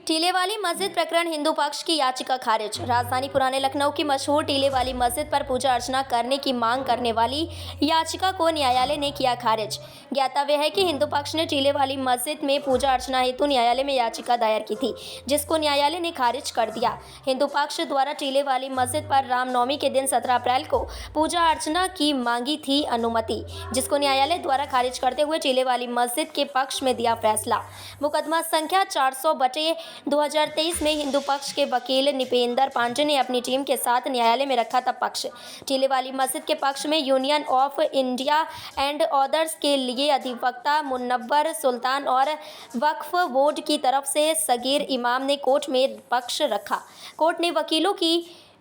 टीले वाली मस्जिद प्रकरण हिंदू पक्ष की याचिका खारिज। राजधानी पुराने लखनऊ की मशहूर टीले वाली मस्जिद पर पूजा अर्चना करने की मांग करने वाली याचिका को न्यायालय ने किया खारिज। ज्ञातव्य है कि हिंदू पक्ष ने टीले वाली मस्जिद में पूजा अर्चना हेतु न्यायालय में याचिका दायर की थी, जिसको न्यायालय ने खारिज कर दिया। हिंदू पक्ष द्वारा टीले वाली मस्जिद पर रामनवमी के दिन 17 अप्रैल को पूजा अर्चना की मांगी थी अनुमति, जिसको न्यायालय द्वारा खारिज करते हुए टीले वाली मस्जिद के पक्ष में दिया फैसला। मुकदमा संख्या 400/2023 में हिंदू पक्ष के वकील निपेंद्र पांडे ने अपनी टीम के साथ न्यायालय में रखा था पक्ष। टीले वाली मस्जिद के पक्ष में union of India and others के लिए अधिवक्ता मुनव्वर सुल्तान और वक्फ बोर्ड की तरफ से सगीर इमाम ने कोर्ट में पक्ष रखा। कोर्ट ने वकीलों की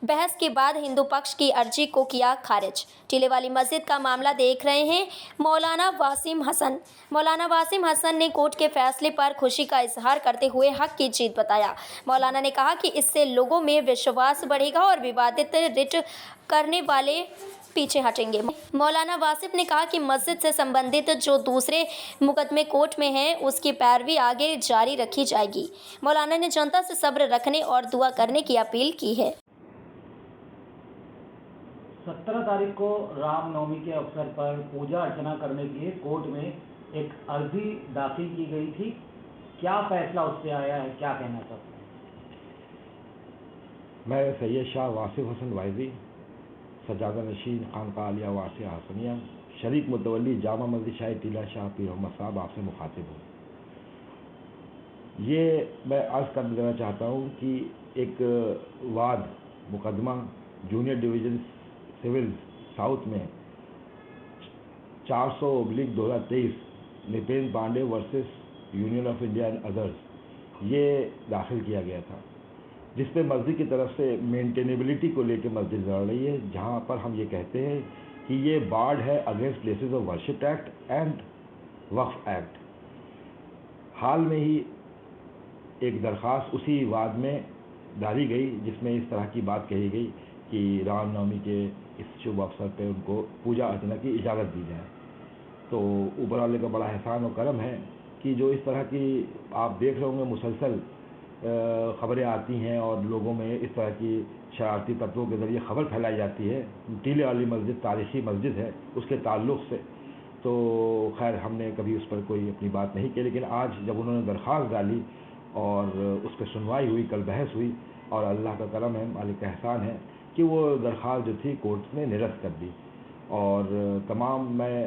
बहस के बाद हिंदू पक्ष की अर्जी को किया खारिज। टीले वाली मस्जिद का मामला देख रहे हैं मौलाना वासिम हसन। मौलाना वासिम हसन ने कोर्ट के फैसले पर खुशी का इजहार करते हुए हक की जीत बताया। मौलाना ने कहा कि इससे लोगों में विश्वास बढ़ेगा और विवादित रिट करने वाले पीछे हटेंगे। मौलाना वासिफ ने कहा कि मस्जिद से संबंधित जो दूसरे मुकदमे कोर्ट में हैं, उसकी पैरवी आगे जारी रखी जाएगी। मौलाना ने जनता से सब्र रखने और दुआ करने की अपील की है। 17 तारीख को रामनवमी के अवसर पर पूजा अर्चना करने के लिए कोर्ट में एक अर्जी दाखिल की गई थी। क्या फैसला उससे आया है, क्या कहना चाहते हैं? मैं सैयद शाह वासिफ हसन वाइजी, सजादा नशीन खानका आलिया वासिया हसनिया, शरीक मुतवल्ली जामा मस्जिद शाही टीला शाह पीर मोहम्मद साहब आपसे मुखातिब हूँ। ये मैं अर्ज़ कर देना चाहता हूँ कि एक वाद मुकदमा जूनियर डिवीज़न सिविल साउथ में 400/2023 Nipendra Pandey versus union of India and others ये दाखिल किया गया था, जिस पे मस्जिद की तरफ से मेंटेनेबिलिटी को लेकर मस्जिद लड़ रही है, जहां पर हम ये कहते हैं कि ये बार्ड है against places of worship act and Waqf act. हाल में ही एक दरख्वास्त उसी वाद में डाली गई, जिसमें इस तरह की बात कही गई कि रामनवमी के इस शुभ अवसर पर उनको पूजा अर्चना की इजाज़त दी जाए। तो ऊपर वाले का बड़ा एहसान और करम है कि जो इस तरह की आप देख रहे होंगे मुसलसल ख़बरें आती हैं और लोगों में इस तरह की शरारती तत्वों के ज़रिए ख़बर फैलाई जाती है। टीले वाली मस्जिद तारीख़ी मस्जिद है, उसके ताल्लुक़ से तो खैर हमने कभी उस पर कोई अपनी बात नहीं की, लेकिन आज जब उन्होंने दरख्वास्त डाली और उस पर सुनवाई हुई, कल बहस हुई और अल्लाह का करम है, मालिक का एहसान है कि वो दरख्वास्त जो थी कोर्ट ने निरस्त कर दी। और तमाम मैं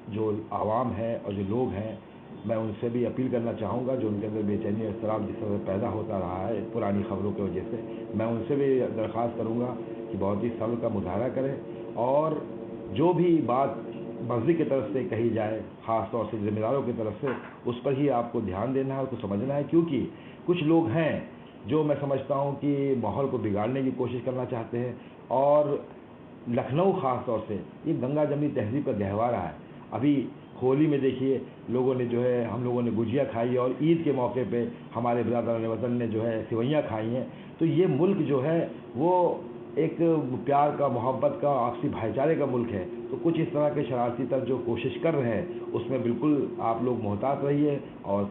जो आवाम है और जो लोग हैं, मैं उनसे भी अपील करना चाहूँगा जो उनके अंदर बेचैनी और इज़्तिराब जिस तरह से पैदा होता रहा है पुरानी ख़बरों की वजह से, मैं उनसे भी दरख्वास्त करूँगा कि बहुत ही सब्र का मुजाहरा करें और जो भी बात मस्जिद की तरफ से कही जाए, ख़ास तौर से ज़िम्मेदारों की तरफ से, उस पर ही आपको ध्यान देना है, उसको समझना है, क्योंकि कुछ लोग हैं जो मैं समझता हूँ कि माहौल को बिगाड़ने की कोशिश करना चाहते हैं। और लखनऊ ख़ास तौर से ये गंगा जमनी तहज़ीब का गहवारा है। अभी होली में देखिए लोगों ने जो है, हम लोगों ने गुजिया खाई और ईद के मौके पे हमारे बिरादरान वतन ने जो है सिवैयाँ खाई हैं। तो ये मुल्क जो है वो एक प्यार का, मोहब्बत का, आपसी भाईचारे का मुल्क है। तो कुछ इस तरह के शरारती तत्व जो कोशिश कर रहे हैं उसमें बिल्कुल आप लोग मोहतात रहिए और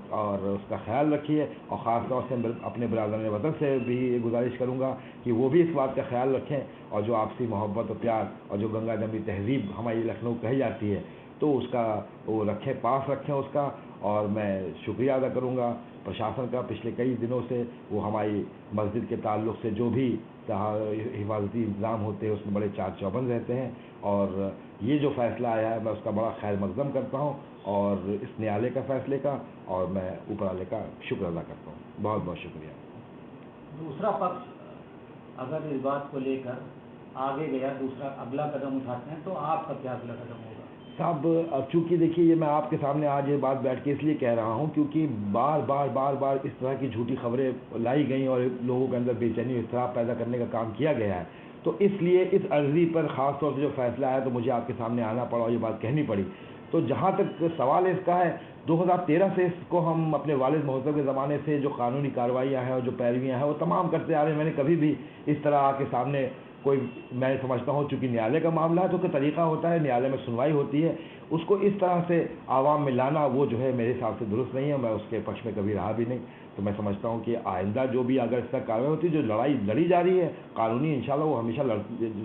उसका ख्याल रखिए। और ख़ास तौर से अपने बिरादरान वतन से भी गुजारिश करूँगा कि वो भी इस बात का ख्याल रखें और जो आपसी मोहब्बत और प्यार और जो गंगा जमनी तहज़ीब हमारी लखनऊ कही जाती है तो उसका वो रखें, पास रखें उसका। और मैं शुक्रिया अदा करूँगा प्रशासन का, पिछले कई दिनों से वो हमारी मस्जिद के ताल्लुक़ से जो भी हिफाजती इंतज़ाम होते हैं उसमें बड़े चाक चौबंद रहते हैं। और ये जो फ़ैसला आया है मैं उसका बड़ा खैर मक़दम करता हूँ और इस न्यायालय का फ़ैसले का, और मैं ऊपर वाले का शुक्र अदा करता हूँ। बहुत बहुत शुक्रिया। दूसरा पक्ष अगर इस बात को लेकर आगे गया, दूसरा अगला कदम उठाते हैं, तो आपका क्या अगला कदम होगा? साहब अब चूँकि देखिए ये मैं आपके सामने आज ये बात बैठ के इसलिए कह रहा हूँ क्योंकि बार बार इस तरह की झूठी खबरें लाई गई और लोगों के अंदर बेचैनी इज़्तिराब पैदा करने का काम किया गया है। तो इसलिए इस अर्ज़ी पर ख़ास तौर से जो फ़ैसला आया तो मुझे आपके सामने आना पड़ा और ये बात कहनी पड़ी। तो जहाँ तक सवाल इसका है, 2013 से इसको हम अपने वालिद मोहतरम के ज़माने से जो कानूनी कार्रवाइयाँ हैं और जो पैरवियाँ हैं वो तमाम करते आ रहे हैं। मैंने कभी भी इस तरह आपके सामने کوئی میں سمجھتا ہوں چونکہ نیالے کا معاملہ ہے تو کہ طریقہ ہوتا ہے، نیالے میں سنوائی ہوتی ہے، اس کو اس طرح سے عوام میں لانا وہ جو ہے میرے حساب سے درست نہیں ہے، میں اس کے پکش میں کبھی رہا بھی نہیں۔ تو میں سمجھتا ہوں کہ آئندہ جو بھی اگر اس طرح کارروائی ہوتی ہے، جو لڑائی لڑی جا رہی ہے قانونی، انشاءاللہ وہ ہمیشہ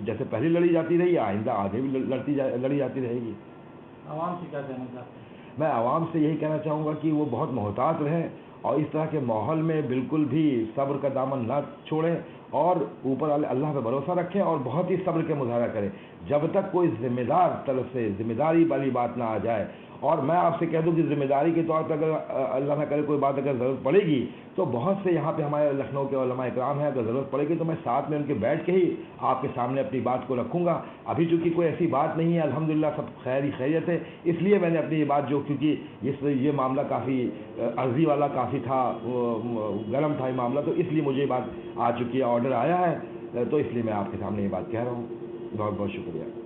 جیسے پہلے لڑی جاتی رہی ہے، آئندہ آگے بھی لڑی جاتی رہے گی۔ عوام سے کیا کہنا چاہتے ہیں؟ میں عوام سے یہی کہنا چاہوں گا کہ وہ بہت محتاط رہیں اور اس طرح کے ماحول میں بالکل بھی صبر کا دامن نہ چھوڑیں اور اوپر والے اللہ پہ بھروسہ رکھیں اور بہت ہی صبر کا مظاہرہ کریں جب تک کوئی ذمہ دار طرف سے ذمہ داری والی بات نہ آ جائے۔ اور میں آپ سے کہہ دوں کہ ذمہ داری کے طور پر اگر اللہ نہ کرے کوئی بات اگر ضرورت پڑے گی تو بہت سے یہاں پہ ہمارے لکھنؤ کے علماء اکرام ہیں، اگر ضرورت پڑے گی تو میں ساتھ میں ان کے بیٹھ کے ہی آپ کے سامنے اپنی بات کو رکھوں گا۔ ابھی چونکہ کوئی ایسی بات نہیں ہے، الحمدللہ سب خیریت ہے، اس لیے میں نے اپنی یہ بات جو کیونکہ یہ معاملہ کافی عرضی والا کافی تھا، گرم تھا یہ معاملہ، تو اس لیے مجھے یہ بات آ چکی ہے، آرڈر آیا ہے، تو اس لیے میں آپ کے سامنے یہ بات کہہ رہا ہوں۔ بہت بہت شکریہ۔